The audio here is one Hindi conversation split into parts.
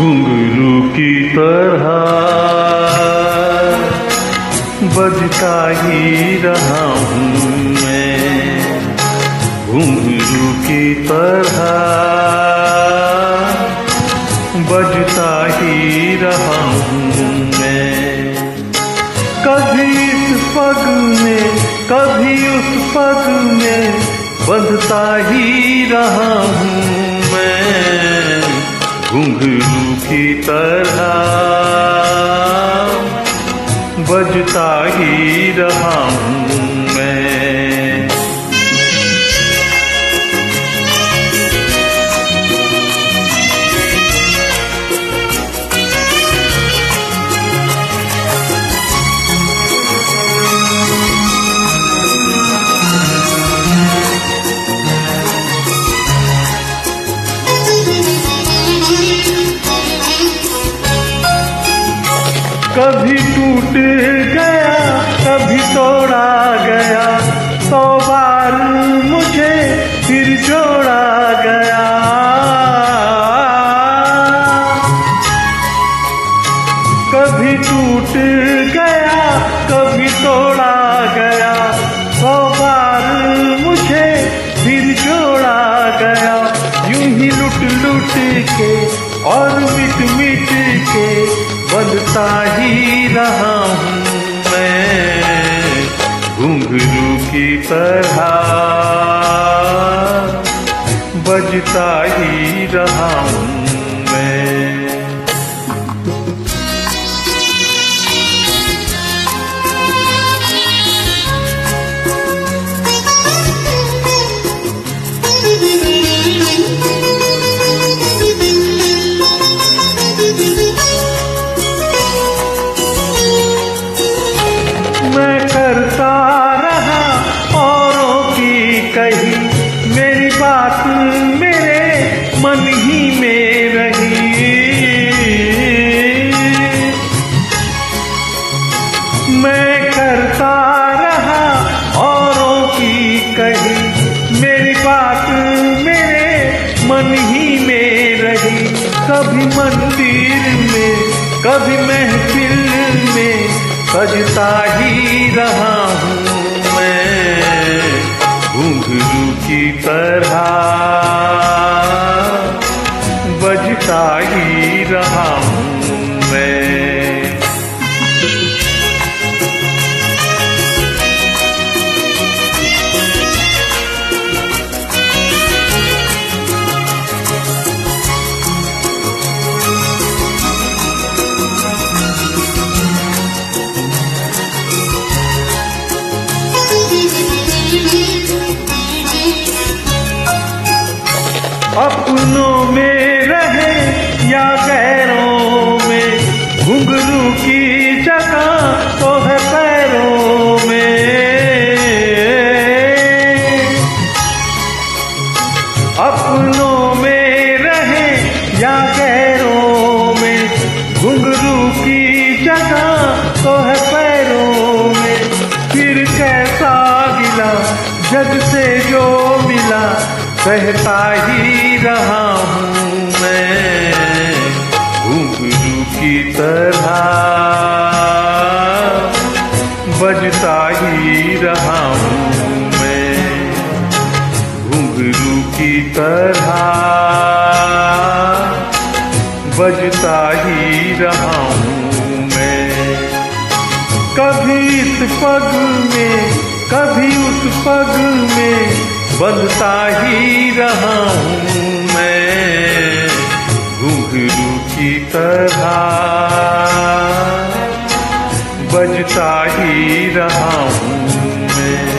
घुंघरू की तरह बजता ही रहा हूँ मैं, घुंघरू की तरह बजता ही रहा हूँ मैं। कभी इस पग में कभी उस पग में बंधता ही रहा हूँ मैं, घुंघरू की तरह बजता ही रहा हूँ मैं। कभी टूट गया कभी तोड़ा गया, 100 बार मुझे फिर जोड़ा गया। कभी टूट गया कभी तोड़ा गया, 100 बार मुझे फिर जोड़ा गया। यूं ही लुट लुट के और मिट मिट के बंधता ही रहा हूँ मैं, घुंघरू की तरह बजता ही रहा हूँ मैं। मैं करता रहा औरों की कही, मेरी बात मेरे मन ही में रही। मैं करता रहा औरों की कही, मेरी बात मेरे मन ही में रही। कभी मंदिर में कभी महफिल में सजता ही रहा हूँ मैं, घुंघरू की तरह बजता ही रहा हूँ मैं। अपनों में रहे या गैरों में, घुंघरू की जगह तो है पैरों में। अपनों में रहे या गैरों में, घुंघरू की जगह तो है पैरों में। फिर कैसा गिला जग से जो मिला, कहता ही रहा हूँ मैं, घुंघरू की तरह बजता ही रहा हूँ मैं, घुंघरू की तरह बजता ही रहा हूँ मैं। कभी इस पग में कभी उस पग में बंधता ही रहा हूँ मैं, घुंघरू की तरह बजता ही रहा हूँ मैं,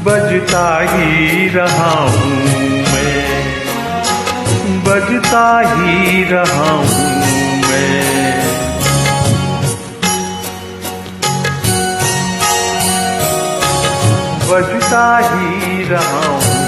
बजता ही रहा हूँ मैं, बजता ही रहा हूँ मैं। बजता ही रहा हूँ।